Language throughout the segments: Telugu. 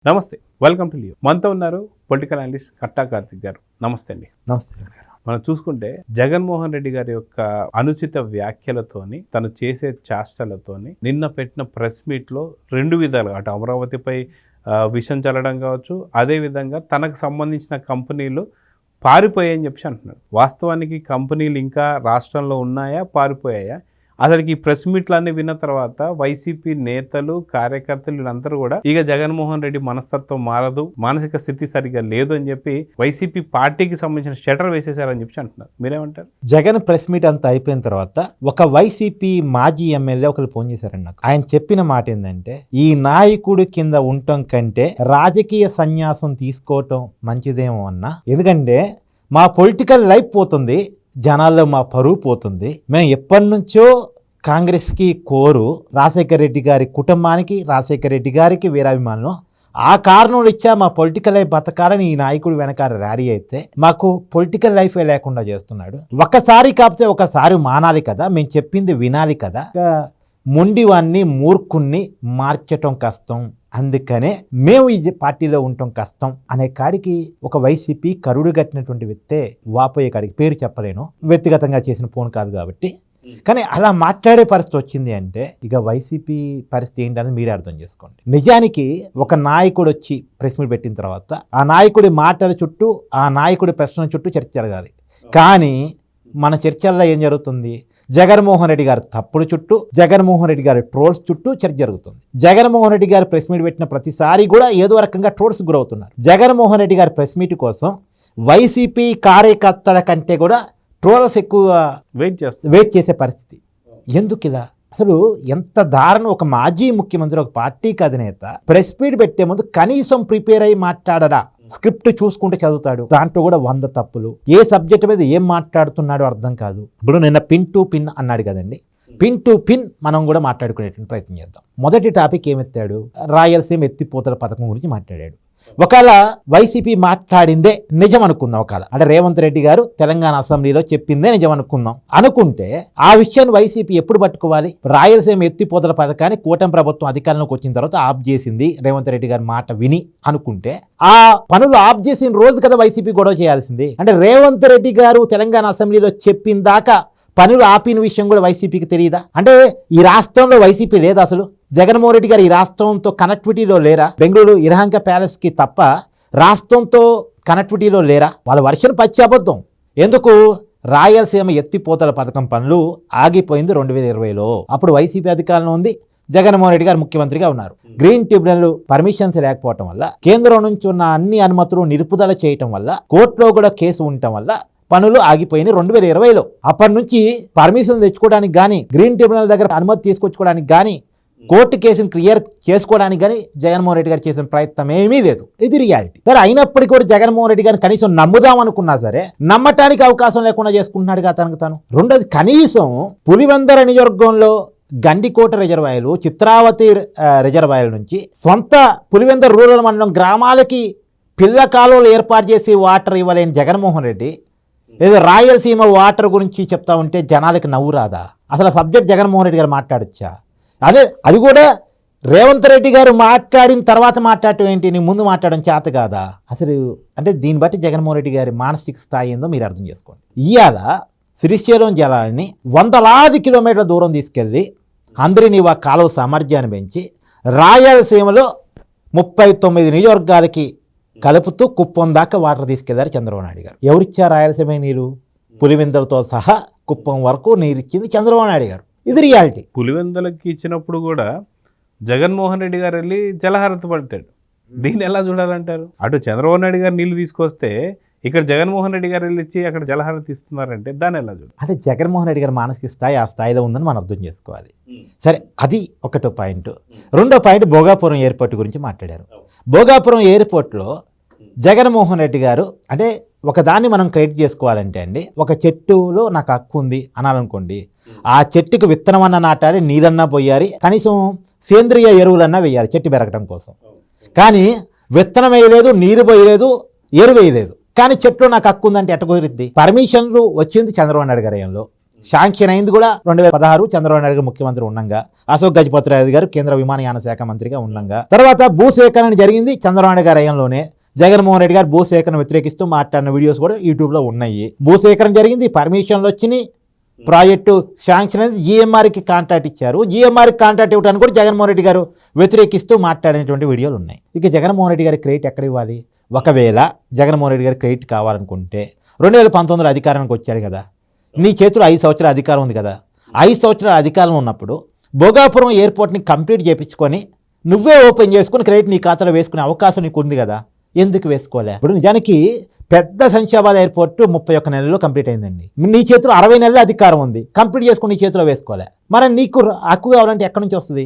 నమస్తే, వెల్కమ్ టు లియో. మనతో ఉన్నారు పొలిటికల్ అనలిస్ట్ కట్టా కార్తిక్ గారు. నమస్తే అండి. నమస్తే. మనం చూసుకుంటే జగన్మోహన్ రెడ్డి గారి యొక్క అనుచిత వ్యాఖ్యలతోని, తను చేసే చేష్టలతోని నిన్న పెట్టిన ప్రెస్ మీట్లో రెండు విధాలుగా, అటు అమరావతిపై విషం చల్లడం కావచ్చు, అదేవిధంగా తనకు సంబంధించిన కంపెనీలు పారిపోయాయని చెప్పి అంటున్నాడు. వాస్తవానికి కంపెనీలు ఇంకా రాష్ట్రంలో ఉన్నాయా, పారిపోయాయా? అసలుకి ఈ ప్రెస్ మీట్లన్నీ విన్న తర్వాత వైసీపీ నేతలు, కార్యకర్తలు వీళ్ళందరూ కూడా ఇక జగన్మోహన్ రెడ్డి మనస్తత్వం మారదు, మానసిక స్థితి సరిగ్గా లేదు అని చెప్పి వైసీపీ పార్టీకి సంబంధించిన షటర్ వేసేశారని చెప్పి అంటున్నారు. మీరేమంటారు? జగన్ ప్రెస్ మీట్ అంతా అయిపోయిన తర్వాత ఒక వైసీపీ మాజీ ఎమ్మెల్యే ఒకరు ఫోన్ చేశారండి నాకు. ఆయన చెప్పిన మాట ఏంటంటే, ఈ నాయకుడు కింద ఉండటం కంటే రాజకీయ సన్యాసం తీసుకోవటం మంచిదేమో అన్నా, ఎందుకంటే మా పొలిటికల్ లైఫ్ పోతుంది, జనాల్లో మా పరువు పోతుంది. మేము ఎప్పటి నుంచో కాంగ్రెస్కి కోరు, రాజశేఖర రెడ్డి గారి కుటుంబానికి, రాజశేఖర రెడ్డి గారికి వీరాభిమానులు. ఆ కారణం ఇచ్చా మా పొలిటికల్ లైఫ్ బతకాలని ఈ నాయకుడు వెనకాల ర్యాలీ అయితే మాకు పొలిటికల్ లైఫే లేకుండా చేస్తున్నాడు. ఒక్కసారి కాకపోతే ఒకసారి మానాలి కదా, మేము చెప్పింది వినాలి కదా. మొండివాన్ని, మూర్ఖుణ్ణి మార్చటం కష్టం, అందుకనే మేము ఈ పార్టీలో ఉండటం కష్టం అనే కాడికి ఒక వైసీపీ కరుడు కట్టినటువంటి వ్యక్తే వాపోయే కాడికి, పేరు చెప్పలేను, వ్యక్తిగతంగా చేసిన ఫోన్ కాదు కాబట్టి. కానీ అలా మాట్లాడే పరిస్థితి వచ్చింది అంటే ఇక వైసీపీ పరిస్థితి ఏంటనేది మీరే అర్థం చేసుకోండి. నిజానికి ఒక నాయకుడు వచ్చి ప్రెస్ మీట్ పెట్టిన తర్వాత ఆ నాయకుడి మాటల చుట్టూ, ఆ నాయకుడి ప్రశ్నల చుట్టూ చర్చ జరగాలి. కానీ మన చర్చల్లో ఏం జరుగుతుంది? జగన్మోహన్ రెడ్డి గారి తప్పుల చుట్టూ, జగన్మోహన్ రెడ్డి గారి ట్రోల్స్ చుట్టూ చర్చ జరుగుతుంది. జగన్మోహన్ రెడ్డి గారు ప్రెస్ మీట్ పెట్టిన ప్రతిసారి కూడా ఏదో రకంగా ట్రోల్స్ గురవుతున్నారు. జగన్మోహన్ రెడ్డి గారి ప్రెస్ మీట్ కోసం వైసీపీ కార్యకర్తల కంటే కూడా ట్రోల్స్ ఎక్కువ వెయిట్ చేసే పరిస్థితి. ఎందుకు ఇలా? అసలు ఎంత దారుణం! ఒక మాజీ ముఖ్యమంత్రి, ఒక పార్టీకి అధినేత ప్రెస్ మీట్ పెట్టే ముందు కనీసం ప్రిపేర్ అయ్యి మాట్లాడరా? స్క్రిప్ట్ చూసుకుంటే చదువుతాడు, దాంట్లో కూడా 100 తప్పులు. ఏ సబ్జెక్ట్ మీద ఏం మాట్లాడుతున్నాడో అర్థం కాదు. ఇప్పుడు నిన్న పిన్ టు పిన్ అన్నాడు కదండి, పిన్ టు పిన్ మనం కూడా మాట్లాడుకునేటువంటి ప్రయత్నం చేద్దాం. మొదటి టాపిక్ ఏమెత్తాడు? రాయలసీమ ఎత్తిపోతల పథకం గురించి మాట్లాడాడు. ఒకవేళ వైసీపీ మాట్లాడిందే నిజం అనుకుందాం, ఒకవేళ అంటే రేవంత్ రెడ్డి గారు తెలంగాణ అసెంబ్లీలో చెప్పిందే నిజం అనుకుందాం. అనుకుంటే ఆ విషయాన్ని వైసీపీ ఎప్పుడు పట్టుకోవాలి? రాయలసీమ ఎత్తిపోతల పథకాన్ని కూటమి ప్రభుత్వం అధికారంలోకి వచ్చిన తర్వాత ఆఫ్ చేసింది రేవంత్ రెడ్డి గారి మాట విని అనుకుంటే, ఆ పనులు ఆఫ్ చేసిన రోజు కదా వైసీపీ గొడవ చేయాల్సింది. అంటే రేవంత్ రెడ్డి గారు తెలంగాణ అసెంబ్లీలో చెప్పిన దాకా పనులు ఆపిన విషయం కూడా వైసీపీకి తెలియదా? అంటే ఈ రాష్ట్రంలో వైసీపీ లేదా? అసలు జగన్మోహన్ రెడ్డి గారు ఈ రాష్ట్రంతో కనెక్టివిటీలో లేరా? బెంగళూరు ఇరహంక ప్యాలెస్కి తప్ప రాష్ట్రంతో కనెక్టివిటీలో లేరా? వాళ్ళ వర్షన్ పచ్చి అబద్ధం. ఎందుకు? రాయలసీమ ఎత్తిపోతల పథకం పనులు ఆగిపోయింది 2020లో. అప్పుడు వైసీపీ అధికారంలో ఉంది, జగన్మోహన్ రెడ్డి గారు ముఖ్యమంత్రిగా ఉన్నారు. గ్రీన్ ట్రిబ్యునల్ పర్మిషన్స్ లేకపోవటం వల్ల, కేంద్రం నుంచి ఉన్న అన్ని అనుమతులు నిలుపుదల చేయటం వల్ల, కోర్టులో కూడా కేసు ఉండటం వల్ల పనులు ఆగిపోయినాయి 2020లో. అప్పటి నుంచి పర్మిషన్ తెచ్చుకోవడానికి కానీ, గ్రీన్ ట్రిబ్యునల్ దగ్గర అనుమతి తీసుకొచ్చుకోవడానికి కానీ, కోర్టు కేసును క్లియర్ చేసుకోవడానికి కానీ జగన్మోహన్ రెడ్డి గారు చేసిన ప్రయత్నం ఏమీ లేదు. ఇది రియాలిటీ. సరే, అయినప్పటికీ కూడా జగన్మోహన్ రెడ్డి గారిని కనీసం నమ్ముదాం అనుకున్నా సరే నమ్మటానికి అవకాశం లేకుండా చేసుకుంటున్నాడుగా తనకు తాను. రెండోది, కనీసం పులివెందర నియోజకవర్గంలో గండికోట రిజర్వాయర్లు, చిత్రావతి రిజర్వాయర్ల నుంచి సొంత పులివెందర రూరల్ మండలం గ్రామాలకి పిల్ల కాలువలు ఏర్పాటు చేసి వాటర్ ఇవ్వలేని జగన్మోహన్ రెడ్డి ఏదో రాయలసీమ వాటర్ గురించి చెప్తా ఉంటే జనాలకి నవ్వు రాదా? అసలు ఆ సబ్జెక్ట్ జగన్మోహన్ రెడ్డి గారు మాట్లాడొచ్చా? అది కూడా రేవంత్ రెడ్డి గారు మాట్లాడిన తర్వాత మాట్లాడటం ఏంటి? నీ ముందు మాట్లాడడం చేత కాదా అసలు? అంటే దీన్ని బట్టి జగన్మోహన్ రెడ్డి గారి మానసిక స్థాయి ఏందో మీరు అర్థం చేసుకోండి. ఇవాళ శ్రీశైలం జలాన్ని వందలాది కిలోమీటర్ల దూరం తీసుకెళ్ళి అందరినీ ఆ కాలువ సామర్థ్యాన్ని పెంచి రాయలసీమలో 39 నియోజకవర్గాలకి కలుపుతూ కుప్పం దాకా వాటర్ తీసుకెళ్లారు చంద్రబాబు నాయుడు గారు. ఎవరిచ్చారు రాయలసీమ నీరు? పులివెందులతో సహా కుప్పం వరకు నీరు ఇచ్చింది చంద్రబాబు నాయుడు గారు. ఇది రియాలిటీ. పులివెందులకి ఇచ్చినప్పుడు కూడా జగన్మోహన్ రెడ్డి గారు వెళ్ళి జలహారతి పట్టాడు. దీన్ని ఎలా చూడాలంటారు? అటు చంద్రబాబు నాయుడు గారు నీళ్లు తీసుకొస్తే ఇక్కడ జగన్మోహన్ రెడ్డి గారు వెళ్ళి ఇచ్చి అక్కడ జలహారతి ఇస్తున్నారంటే దాన్ని ఎలా చూడాలి? అంటే జగన్మోహన్ రెడ్డి గారి మానసిక స్థాయి ఆ స్థాయిలో ఉందని మనం అర్థం చేసుకోవాలి. సరే, అది ఒకటో పాయింట్. రెండో పాయింట్, భోగాపురం ఎయిర్పోర్ట్ గురించి మాట్లాడారు. భోగాపురం ఎయిర్పోర్ట్లో జగన్మోహన్ రెడ్డి గారు అంటే ఒకదాన్ని మనం క్రియేట్ చేసుకోవాలంటే అండి, ఒక చెట్టులో నాకు హక్కు ఉంది అనాలనుకోండి, ఆ చెట్టుకు విత్తనం అన్న నాటాలి, నీరన్నా పోయాలి, కనీసం సేంద్రియ ఎరువులన్నా వేయాలి చెట్టు పెరగడం కోసం. కానీ విత్తనం వేయలేదు, నీరు పోయలేదు, ఎరువు వేయలేదు, కానీ చెట్లు నాకు హక్కు ఉందంటే ఎట్ట కుదిరిద్ది? పర్మిషన్లు వచ్చింది చంద్రబాబు నాయుడు గారి హయాంలో, శాంక్షన్ అయింది కూడా 2016 చంద్రబాబు నాయుడు గారు ముఖ్యమంత్రి ఉండంగా, అశోక్ గజపతిరాజు గారు కేంద్ర విమానయాన శాఖ మంత్రిగా ఉండంగా. తర్వాత భూసేకరణ జరిగింది చంద్రబాబు నాయుడు గారి హయాంలోనే. జగన్మోహన్ రెడ్డి గారు భూసేకరణ వ్యతిరేకిస్తూ మాట్లాడిన వీడియోస్ కూడా యూట్యూబ్లో ఉన్నాయి. భూసేకరణ జరిగింది, పర్మిషన్లు వచ్చినాయి, ప్రాజెక్టు శాంక్షన్ అనేది జిఎంఆర్కి కాంట్రాక్ట్ ఇచ్చారు. జిఎంఆర్కి కాంట్రాక్ట్ ఇవ్వడానికి కూడా జగన్మోహన్ రెడ్డి గారు వ్యతిరేకిస్తూ మాట్లాడినటువంటి వీడియోలు ఉన్నాయి. ఇక జగన్మోహన్ రెడ్డి గారి క్రెడిట్ ఎక్కడ ఇవ్వాలి? ఒకవేళ జగన్మోహన్ రెడ్డి గారి క్రెడిట్ కావాలనుకుంటే 2019లో అధికారానికి వచ్చాడు కదా, నీ చేతిలో 5 సంవత్సరాల అధికారం ఉంది కదా. 5 సంవత్సరాల అధికారం ఉన్నప్పుడు భోగాపురం ఎయిర్పోర్ట్ని కంప్లీట్ చేయించుకొని నువ్వే ఓపెన్ చేసుకుని క్రెడిట్ నీ ఖాతాలో వేసుకునే అవకాశం నీకు ఉంది కదా, ఎందుకు వేసుకోలే? ఇప్పుడు నిజానికి పెద్ద శంషాబాద్ ఎయిర్పోర్ట్ 31 నెలల్లో కంప్లీట్ అయిందండి. నీ చేతిలో 60 నెలల అధికారం ఉంది, కంప్లీట్ చేసుకుని నీ చేతిలో వేసుకోలే. మరి నీకు హక్కు కావాలంటే ఎక్కడి నుంచి వస్తుంది?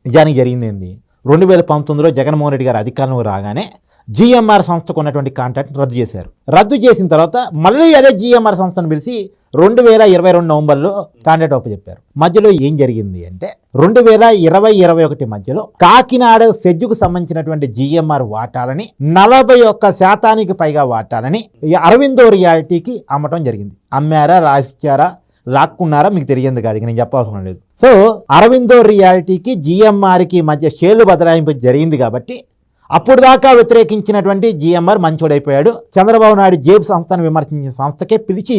నిజానికి జరిగింది ఏంది, 2019లో జగన్మోహన్ రెడ్డి గారు అధికారంలో రాగానే జిఎంఆర్ సంస్థకు ఉన్నటువంటి కాంట్రాక్ట్ రద్దు చేశారు. రద్దు చేసిన తర్వాత మళ్ళీ అదే జిఎంఆర్ సంస్థను పిలిచి 2022 నవంబర్లో కాంట్రాక్ట్ ఒప్పచెప్పారు. మధ్యలో ఏం జరిగింది అంటే 2020-21 మధ్యలో కాకినాడ సెజ్జుకు సంబంధించినటువంటి జిఎంఆర్ వాటాలని 41% పైగా వాటాలని అరవిందో రియాలిటీకి అమ్మటం జరిగింది. అమ్మారా, రాసిచ్చారా, లాక్కున్నారా మీకు తెలియంది కాదు, ఇక నేను చెప్పాల్సిన లేదు. సో అరవిందో రియాలిటీకి జిఎంఆర్కి మధ్య షేర్లు బదలాయింపు జరిగింది కాబట్టి అప్పుడు దాకా వ్యతిరేకించినటువంటి జిఎంఆర్ మంచోడైపోయాడు. చంద్రబాబు నాయుడు జేబు సంస్థను విమర్శించిన సంస్థకే పిలిచి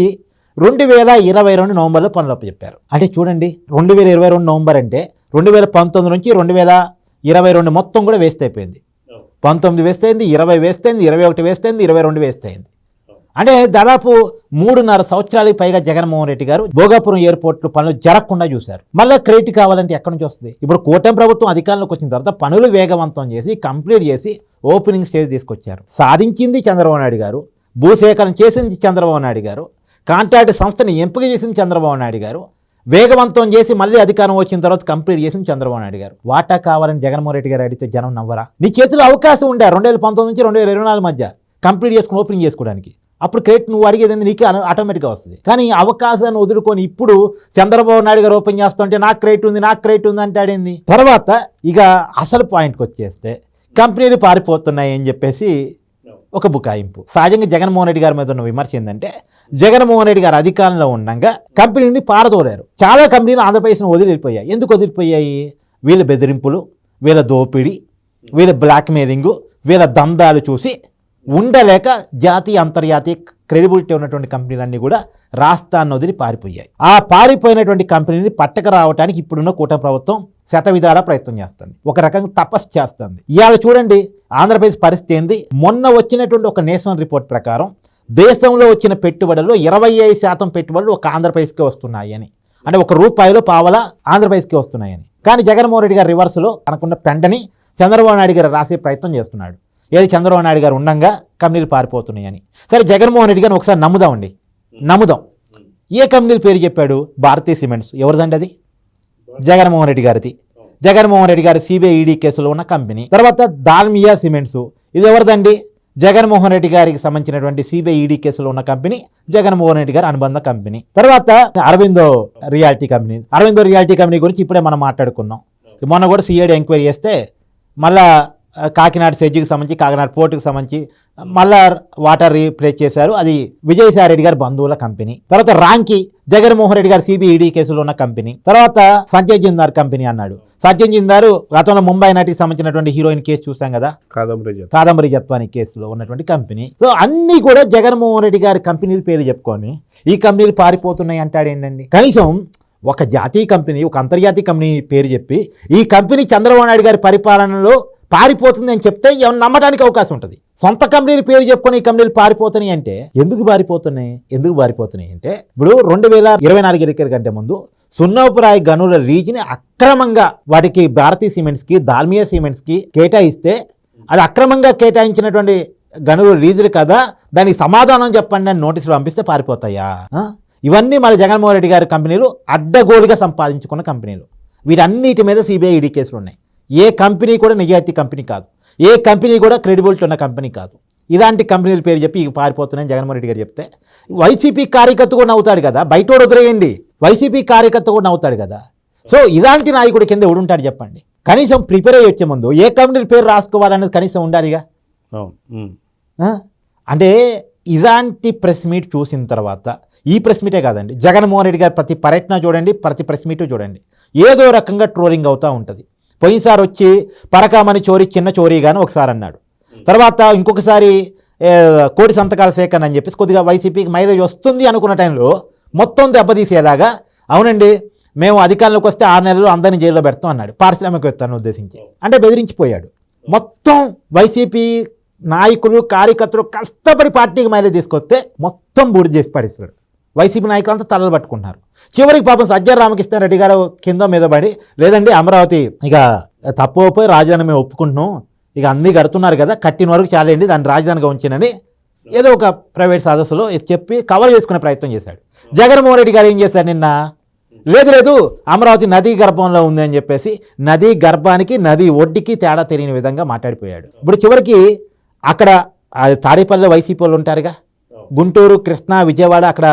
2022 నవంబర్లో పనులు అప్పచెప్పారు. అంటే చూడండి, 2022 నవంబర్ అంటే 2019 నుంచి 2022 మొత్తం కూడా వేస్ట్ అయిపోయింది. 19 వేస్ట్ అయింది, 20 వేస్ట్ అయింది, 21 వేస్ట్ అయింది, 22 వేస్ట్ అయింది. అంటే దాదాపు 3.5 సంవత్సరాలకు పైగా జగన్మోహన్ రెడ్డి గారు భోగాపురం ఎయిర్పోర్ట్లో పనులు జరగకుండా చూశారు. మళ్ళీ క్రెడిట్ కావాలంటే ఎక్కడి నుంచి వస్తుంది? ఇప్పుడు కూటమి ప్రభుత్వం అధికారంలోకి వచ్చిన తర్వాత పనులు వేగవంతం చేసి కంప్లీట్ చేసి ఓపెనింగ్ స్టేజ్ తీసుకొచ్చారు. సాధించింది చంద్రబాబు నాయుడు గారు, భూసేకరణ చేసింది చంద్రబాబు నాయుడు గారు, కాంట్రాక్ట్ సంస్థని ఎంపిక చేసింది చంద్రబాబు నాయుడు గారు, వేగవంతం చేసి మళ్ళీ అధికారం వచ్చిన తర్వాత కంప్లీట్ చేసింది చంద్రబాబు నాయుడు గారు. వాటా కావాలని జగన్మోహన్ రెడ్డి గారు అడిగితే జనం నవ్వరా? నీ చేతిలో అవకాశం ఉండే 2019 నుంచి 2024 మధ్య కంప్లీట్ చేసుకుని ఓపెనింగ్ చేసుకోవడానికి. అప్పుడు క్రెడిట్ నువ్వు అడిగేది నీకే ఆటోమేటిక్గా వస్తుంది. కానీ అవకాశాన్ని వదులుకొని ఇప్పుడు చంద్రబాబు నాయుడు గారు ఓపెన్ చేస్తుంటే నాకు క్రెడిట్ ఉంది అంటే ఆడింది. తర్వాత ఇక అసలు పాయింట్కి వచ్చేస్తే కంపెనీలు పారిపోతున్నాయి అని చెప్పేసి ఒక బుకాయింపు. సహజంగా జగన్మోహన్ రెడ్డి గారి మీద ఉన్న విమర్శ ఏంటంటే జగన్మోహన్ రెడ్డి గారు అధికారంలో ఉండగా కంపెనీని పారదోలారు. చాలా కంపెనీలు ఆంధ్రప్రదేశ్ను వదిలిపోయాయి. ఎందుకు వదిలిపోయాయి? వీళ్ళ బెదిరింపులు, వీళ్ళ దోపిడీ, వీళ్ళ బ్లాక్మెయిలింగు, వీళ్ళ దందాలు చూసి ఉండలేక జాతీయ అంతర్జాతీయ క్రెడిబిలిటీ ఉన్నటువంటి కంపెనీలన్నీ కూడా రాష్ట్రాన్ని వదిలి పారిపోయాయి. ఆ పారిపోయినటువంటి కంపెనీని పట్టక రావడానికి ఇప్పుడున్న కూటమి ప్రభుత్వం శతవిధాల ప్రయత్నం చేస్తుంది, ఒక రకంగా తపస్సు చేస్తుంది. ఇవాళ చూడండి ఆంధ్రప్రదేశ్ పరిస్థితి ఏంది. మొన్న వచ్చినటువంటి ఒక నేషనల్ రిపోర్ట్ ప్రకారం దేశంలో వచ్చిన పెట్టుబడుల్లో 25% పెట్టుబడులు ఒక ఆంధ్రప్రదేశ్కే వస్తున్నాయి అని, అంటే ₹1 పావలా ఆంధ్రప్రదేశ్కి వస్తున్నాయని. కానీ జగన్మోహన్ రెడ్డి గారు రివర్స్లో తనకున్న పెండని చంద్రబాబు నాయుడు గారు రాసే ప్రయత్నం చేస్తున్నాడు. ఏది చంద్రబాబు నాయుడు గారు ఉండగా కంపెనీలు పారిపోతున్నాయని. సరే జగన్మోహన్ రెడ్డి గారిని ఒకసారి నమ్ముదాం. ఏ కంపెనీల పేరు చెప్పాడు? భారతీయ సిమెంట్స్. ఎవరిదండి అది? జగన్మోహన్ రెడ్డి గారిది. జగన్మోహన్ రెడ్డి గారి సిబిఐ ఈడీ కేసులో ఉన్న కంపెనీ. తర్వాత దాల్మియా సిమెంట్స్, ఇది ఎవరిదండి? జగన్మోహన్ రెడ్డి గారికి సంబంధించినటువంటి సిబిఐ ఈడీ కేసులో ఉన్న కంపెనీ, జగన్మోహన్ రెడ్డి గారి అనుబంధ కంపెనీ. తర్వాత అరవిందో రియాలిటీ కంపెనీ గురించి ఇప్పుడే మనం మాట్లాడుకున్నాం. మొన్న కూడా సిఐడి ఎంక్వైరీ చేస్తే మళ్ళా కాకినాడ సెజ్జికి సంబంధించి, కాకినాడ పోర్టుకి సంబంధించి మళ్ళా వాటర్ రీప్లేస్ చేశారు. అది విజయసాయి రెడ్డి గారి బంధువుల కంపెనీ. తర్వాత రాంకి జగన్మోహన్ రెడ్డి గారు సిబిఐడి కేసులో ఉన్న కంపెనీ. తర్వాత సంజయ్ జిందార్ కంపెనీ అన్నాడు. సంజయ్ జిందార్ గతంలో ముంబై నటికి సంబంధించినటువంటి హీరోయిన్ కేసు చూసాం కదా, కాదంబరి జత్వాని కేసులో ఉన్నటువంటి కంపెనీ. సో అన్ని కూడా జగన్మోహన్ రెడ్డి గారి కంపెనీల పేరు చెప్పుకొని ఈ కంపెనీలు పారిపోతున్నాయి అంటాడు ఏంటండి? కనీసం ఒక జాతీయ కంపెనీ, ఒక అంతర్జాతీయ కంపెనీ పేరు చెప్పి ఈ కంపెనీ చంద్రబాబు నాయుడు గారి పరిపాలనలో పారిపోతుంది అని చెప్తే నమ్మడానికి అవకాశం ఉంటుంది. సొంత కంపెనీల పేరు చెప్పుకొని ఈ కంపెనీలు పారిపోతున్నాయి అంటే ఎందుకు పారిపోతున్నాయి అంటే ఇప్పుడు 2024 ఎన్నికల కంటే ముందు సున్నపురాయి గనుల లీజుని అక్రమంగా వాటికి భారతీయ సిమెంట్స్కి, దాల్మియా సిమెంట్స్కి కేటాయిస్తే అది అక్రమంగా కేటాయించినటువంటి గనుల లీజులు కదా, దానికి సమాధానం చెప్పండి అని నోటీసులు పంపిస్తే పారిపోతాయా? ఇవన్నీ మన జగన్మోహన్ రెడ్డి గారి కంపెనీలు అడ్డగోలుగా సంపాదించుకున్న కంపెనీలు. వీటన్నిటి మీద సిబిఐ ఈడీ కేసులు ఉన్నాయి. ఏ కంపెనీ కూడా నిజాయితీ కంపెనీ కాదు, ఏ కంపెనీ కూడా క్రెడిబిలిటీ ఉన్న కంపెనీ కాదు. ఇలాంటి కంపెనీల పేరు చెప్పి పారిపోతున్నాయని జగన్మోహన్ రెడ్డి గారు చెప్తే వైసీపీ కార్యకర్త కూడా నవ్వుతాడు కదా, బయట వదిలేయండి, వైసీపీ కార్యకర్త కూడా నవ్వుతాడు కదా. సో ఇలాంటి నాయకుడి కింద ఎవడుంటాడు చెప్పండి? కనీసం ప్రిపేర్ అయ్యి వచ్చే ముందు ఏ కంపెనీల పేరు రాసుకోవాలనేది కనీసం ఉండాలిగా. అంటే ఇలాంటి ప్రెస్ మీట్ చూసిన తర్వాత, ఈ ప్రెస్ మీటే కాదండి, జగన్మోహన్ రెడ్డి గారు ప్రతి పర్యటన చూడండి, ప్రతి ప్రెస్ మీట్ చూడండి, ఏదో రకంగా ట్రోలింగ్ అవుతూ ఉంటుంది. పోయినసారి వచ్చి పరకామణి చోరీ చిన్న చోరీగాను ఒకసారి అన్నాడు. తర్వాత ఇంకొకసారి కోటి సంతకాల సేకరణ అని చెప్పేసి కొద్దిగా వైసీపీకి మైలేజ్ వస్తుంది అనుకున్న టైంలో మొత్తం దెబ్బతీసేలాగా, అవునండి మేము అధికారంలోకి వస్తే 6 నెలలు అందరినీ జైల్లో పెడతాం అన్నాడు, పారిశ్రామికవేత్తలను ఉద్దేశించి. అంటే బెదిరించిపోయాడు. మొత్తం వైసీపీ నాయకులు కార్యకర్తలు కష్టపడి పార్టీకి మైలేజ్ తీసుకొస్తే మొత్తం బూడి చేసి పడేస్తాడు. వైసీపీ నాయకులంతా తలలు పట్టుకుంటున్నారు. చివరికి పాపం సజ్జల రామకృష్ణారెడ్డి గారు కింద మీద పడి, లేదండి అమరావతి ఇక తప్పపోయి రాజధాని మేము ఒప్పుకుంటున్నాం, ఇక అన్నీ కడుతున్నారు కదా, కట్టిన వరకు చాలేండి, దాన్ని రాజధానిగా ఉంచినని ఏదో ఒక ప్రైవేట్ సదస్సులో చెప్పి కవర్ చేసుకునే ప్రయత్నం చేశాడు. జగన్మోహన్ రెడ్డి గారు ఏం చేశారు నిన్న, లేదు అమరావతి నదీ గర్భంలో ఉంది అని చెప్పేసి నదీ గర్భానికి నది ఒడ్డుకి తేడా తెలియని విధంగా మాట్లాడిపోయాడు. ఇప్పుడు చివరికి అక్కడ తాడేపల్లిలో వైసీపీ వాళ్ళు ఉంటారుగా, గుంటూరు కృష్ణా విజయవాడ అక్కడ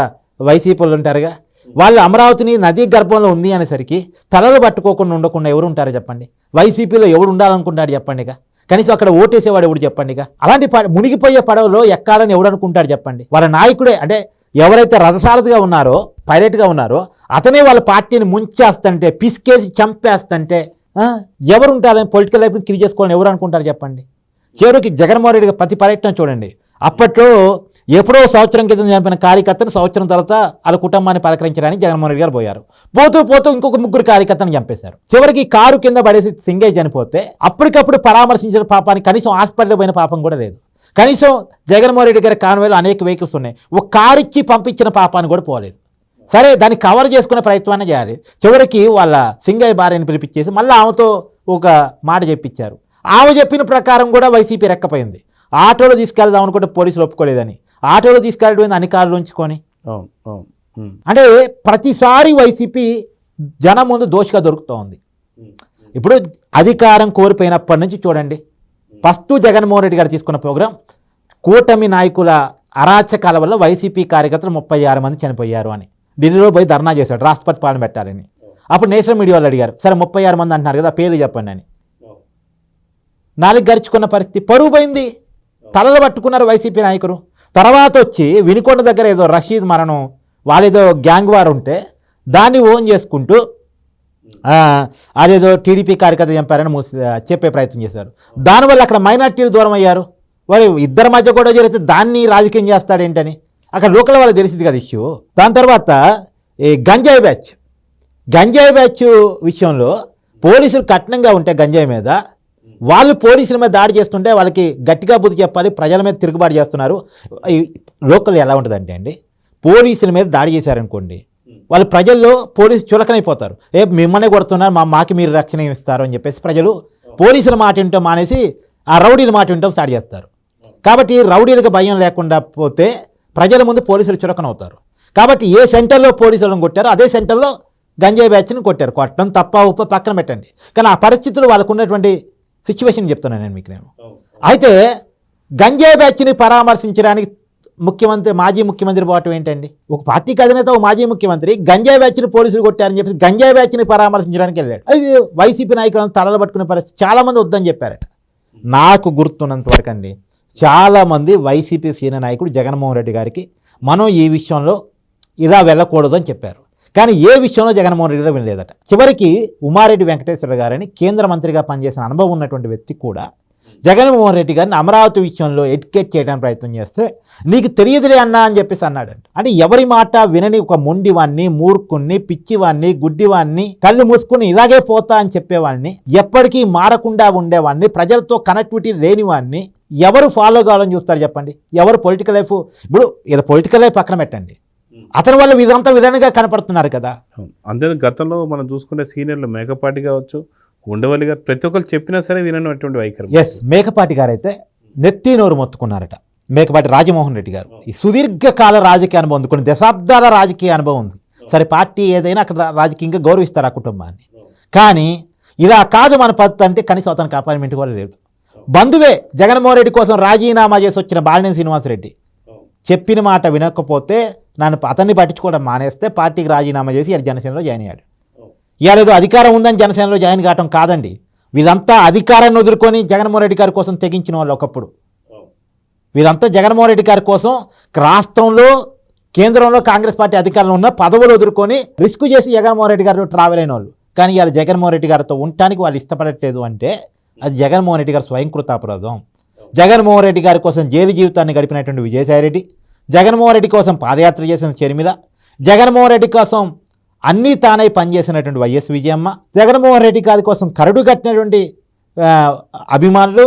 వైసీపీ వాళ్ళు ఉంటారుగా, వాళ్ళు అమరావతిని నదీ గర్భంలో ఉంది అనేసరికి తలలు పట్టుకోకుండా ఉండకుండా ఎవరు ఉంటారో చెప్పండి? వైసీపీలో ఎవడు ఉండాలనుకుంటాడు చెప్పండి? కనీసం అక్కడ ఓటేసేవాడు ఎవడు చెప్పండి? అలాంటి మునిగిపోయే పడవలో ఎక్కాలని ఎవడు అనుకుంటాడు చెప్పండి? వాళ్ళ నాయకుడే, అంటే ఎవరైతే రథసారథిగా ఉన్నారో, పైలట్గా ఉన్నారో అతనే వాళ్ళ పార్టీని ముంచేస్తుంటే, పిసికేసి చంపేస్తుంటే ఎవరు ఉంటారని పొలిటికల్ లైఫ్ని కిల్ చేసుకోవాలని ఎవరు అనుకుంటారు చెప్పండి? చివరికి జగన్మోహన్ రెడ్డి ప్రతి పర్యటన చూడండి, అప్పట్లో ఎప్పుడో సంవత్సరం క్రితం చనిపోయిన కార్యకర్తను సంవత్సరం తర్వాత వాళ్ళ కుటుంబాన్ని పలకరించడానికి జగన్మోహన్ రెడ్డి గారు పోయారు. పోతూ ఇంకొక 3 కార్యకర్తను చంపేశారు. చివరికి కారు కింద పడేసి సింగయ్య చనిపోతే అప్పటికప్పుడు పరామర్శించిన పాపానికి కనీసం హాస్పిటల్ పోయిన పాపం కూడా లేదు. కనీసం జగన్మోహన్ రెడ్డి గారి కాన్వాయ్లో అనేక వెహికల్స్ ఉన్నాయి, ఒక కారు ఇచ్చి పంపించిన పాపాన్ని కూడా పోలేదు. సరే దాన్ని కవర్ చేసుకునే ప్రయత్నాన్ని చేయాలి. చివరికి వాళ్ళ సింగయ్య భార్యని పిలిపించేసి మళ్ళీ ఆమెతో ఒక మాట చెప్పించారు. ఆమె చెప్పిన ప్రకారం కూడా వైసీపీ రెక్కపోయింది. ఆటోలో తీసుకెళ్దాం అనుకుంటే పోలీసులు ఒప్పుకోలేదని ఆటోలో తీసుకెళ్ళడం అన్ని కార్లు ఉంచుకొని. అంటే ప్రతిసారి వైసీపీ జనం ముందు దోషిగా దొరుకుతూ ఉంది. ఇప్పుడు అధికారం కోల్పోయినప్పటి నుంచి చూడండి, ఫస్ట్ జగన్మోహన్ రెడ్డి గారు తీసుకున్న ప్రోగ్రాం కూటమి నాయకుల అరాచకాల వల్ల వైసీపీ కార్యకర్తలు 36 మంది చనిపోయారు అని ఢిల్లీలో పోయి ధర్నా చేశాడు, రాష్ట్రపతి పాలన పెట్టాలని. అప్పుడు నేషనల్ మీడియా వాళ్ళు అడిగారు, సరే 36 మంది అంటున్నారు కదా, పేర్లు చెప్పండి అని. 4 గరుచుకున్న పరిస్థితి, పరువు పోయింది, తలలు పట్టుకున్నారు వైసీపీ నాయకులు. తర్వాత వచ్చి వినుకొండ దగ్గర ఏదో రషీద్ మరణం, వాళ్ళేదో గ్యాంగ్ వార్ ఉంటే దాన్ని ఓన్ చేసుకుంటూ అదేదో టీడీపీ కార్యకర్త చంపారని చెప్పే ప్రయత్నం చేశారు. దానివల్ల అక్కడ మైనార్టీలు దూరం అయ్యారు. వారు ఇద్దరి మధ్య కూడా జరిగితే దాన్ని రాజకీయం చేస్తాడేంటని అక్కడ లోకల్ వాళ్ళకి తెలిసింది కదా ఇష్యూ. దాని తర్వాత ఈ గంజాయి బ్యాచ్ విషయంలో పోలీసులు కఠినంగా ఉంటే గంజాయి మీద, వాళ్ళు పోలీసుల మీద దాడి చేస్తుంటే వాళ్ళకి గట్టిగా బుద్ధి చెప్పాలి, ప్రజల మీద తిరుగుబాటు చేస్తున్నారు. లోకల్ ఎలా ఉంటుందంటే అండి, పోలీసుల మీద దాడి చేశారనుకోండి, వాళ్ళు ప్రజల్లో పోలీసు చులకనైపోతారు. మిమ్మల్ని కొడుతున్నారు, మాకి మీరు రక్షణ ఇస్తారు అని చెప్పేసి ప్రజలు పోలీసుల మాట వింటాం మానేసి ఆ రౌడీల మాట వింటాం స్టార్ట్ చేస్తారు. కాబట్టి రౌడీలకు భయం లేకుండా పోతే ప్రజల ముందు పోలీసులు చులకనవుతారు. కాబట్టి ఏ సెంటర్లో పోలీసులను కొట్టారో అదే సెంటర్లో గంజాయి బ్యాచ్ని కొట్టారు. కొట్టడం తప్ప ఉప్ప పక్కన పెట్టండి, కానీ ఆ పరిస్థితులు వాళ్ళకు ఉన్నటువంటి సిచ్యువేషన్ చెప్తున్నాను నేను మీకు. అయితే గంజాయి బ్యాచ్ని పరామర్శించడానికి మాజీ ముఖ్యమంత్రి పోవటం ఏంటండి? ఒక పార్టీకి అధినేత, ఒక మాజీ ముఖ్యమంత్రి గంజాయి బ్యాచ్ని పోలీసులు కొట్టారని చెప్పి గంజాయి బ్యాచ్ని పరామర్శించడానికి వెళ్ళాడు. అది వైసీపీ నాయకులను తలలు పట్టుకునే పరిస్థితి. చాలామంది వద్దని చెప్పారట. నాకు గుర్తున్నంత వరకు అండి, చాలామంది వైసీపీ సీనియర్ నాయకుడు జగన్మోహన్ రెడ్డి గారికి మనం ఈ విషయంలో ఇలా వెళ్ళకూడదు అని చెప్పారు. కానీ ఏ విషయంలో జగన్మోహన్ రెడ్డి గారు వినలేదట. చివరికి ఉమారెడ్డి వెంకటేశ్వర గారని కేంద్ర మంత్రిగా పనిచేసిన అనుభవం ఉన్నటువంటి వ్యక్తి కూడా జగన్మోహన్ రెడ్డి గారిని అమరావతి విషయంలో ఎడ్యుకేట్ చేయడానికి ప్రయత్నం చేస్తే నీకు తెలియదులే అన్నా అని చెప్పేసి అన్నాడంట. అంటే ఎవరి మాట వినని ఒక మొండివాణ్ణి, మూర్ఖుణ్ణి, పిచ్చివాణ్ణి, గుడ్డివాణ్ణి, కళ్ళు మూసుకుని ఇలాగే పోతా అని చెప్పేవాడిని, ఎప్పటికీ మారకుండా ఉండేవాడిని, ప్రజలతో కనెక్టివిటీ లేనివాడిని ఎవరు ఫాలో కావాలని చూస్తారు చెప్పండి? ఎవరు పొలిటికల్ లైఫ్, ఇప్పుడు ఇలా పొలిటికల్ లైఫ్ పక్కన పెట్టండి, అతని వల్ల వీళ్ళంతా విలన్గా కనపడుతున్నారు కదా. అంతే గతంలో మనం చూసుకునే సీనియర్లు మేకపాటి కావచ్చు, ఉండవల్లి గారు, ప్రతి ఒక్కరు చెప్పినా సరే వినటువంటి వైఖరి. మేకపాటి గారు అయితే నెత్తి నోరు మొత్తుకున్నారట. మేకపాటి రాజమోహన్ రెడ్డి గారు ఈ సుదీర్ఘకాల రాజకీయ అనుభవం ఉంది, కొన్ని దశాబ్దాల రాజకీయ అనుభవం ఉంది. సరే పార్టీ ఏదైనా అక్కడ రాజకీయంగా గౌరవిస్తారు ఆ కుటుంబాన్ని, కానీ ఇలా కాదు మన పద్ధతి అంటే కనీసం అతనికి అపాయింట్మెంట్ కూడా లేదు. బంధువే జగన్మోహన్ రెడ్డి కోసం రాజీనామా చేసి వచ్చిన బాలినేని శ్రీనివాసరెడ్డి చెప్పిన మాట వినకపోతే అతన్ని పట్టించుకోవడం మానేస్తే పార్టీకి రాజీనామా చేసి జనసేనలో జాయిన్ అయ్యాడు. ఇవాళ అధికారం ఉందని జనసేనలో జాయిన్ కావటం కాదండి, వీళ్ళంతా అధికారాన్ని వదులుకొని జగన్మోహన్ రెడ్డి గారి కోసం తెగించిన వాళ్ళు ఒకప్పుడు. వీరంతా జగన్మోహన్ రెడ్డి గారి కోసం రాష్ట్రంలో కేంద్రంలో కాంగ్రెస్ పార్టీ అధికారంలో ఉన్న పదవులు ఎదుర్కొని రిస్క్ చేసి జగన్మోహన్ రెడ్డి గారు ట్రావెల్ అయిన వాళ్ళు. కానీ ఇవాళ జగన్మోహన్ రెడ్డి గారితో ఉండటానికి వాళ్ళు ఇష్టపడట్లేదు అంటే అది జగన్మోహన్ రెడ్డి గారు స్వయంకృతాపరాధం. జగన్మోహన్ రెడ్డి గారి కోసం జైలు జీవితాన్ని గడిపినటువంటి విజయసాయిరెడ్డి, జగన్మోహన్ రెడ్డి కోసం పాదయాత్ర చేసిన షర్మిల, జగన్మోహన్ రెడ్డి కోసం అన్నీ తానై పనిచేసినటువంటి వైఎస్ విజయమ్మ, జగన్మోహన్ రెడ్డి గారి కోసం కరడు కట్టినటువంటి అభిమానులు,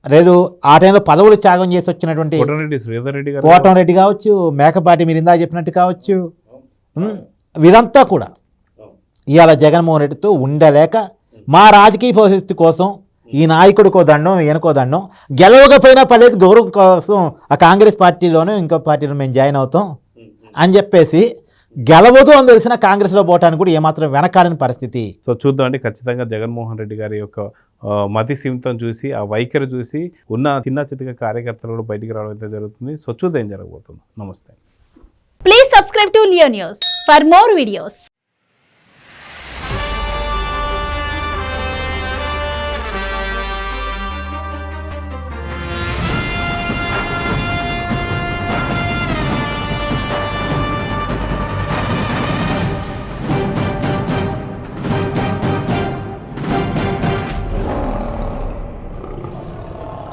లేదు ఆ టైంలో పదవులు త్యాగం చేసి వచ్చినటువంటి కోటంరెడ్డి కావచ్చు, మేకపాటి మీరు ఇందాక చెప్పినట్టు కావచ్చు, వీరంతా కూడా ఇవాళ జగన్మోహన్ రెడ్డితో ఉండలేక మా రాజకీయ భవిష్యత్తు కోసం ఈ నాయకుడికో దండం ఈయనకో దండం, గెలవకపోయినా పర్లేదు గౌరవం కోసం ఆ కాంగ్రెస్ పార్టీలోనూ ఇంకో పార్టీలో మేము జాయిన్ అవుతాం అని చెప్పేసి గెలవదు అని తెలిసిన కాంగ్రెస్లో పోవటానికి కూడా ఏమాత్రం వెనకాడని పరిస్థితి. సో చూద్దాం అండి, ఖచ్చితంగా జగన్మోహన్ రెడ్డి గారి యొక్క మతి సీమితం చూసి ఆ వైఖరి చూసి ఉన్న చిన్న చితక కార్యకర్తలు కూడా బయటికి రావడం అయితే జరుగుతుంది. సో చూద్దాం ఏం జరగబోతుంది. నమస్తే. Please subscribe to Leo news for more videos.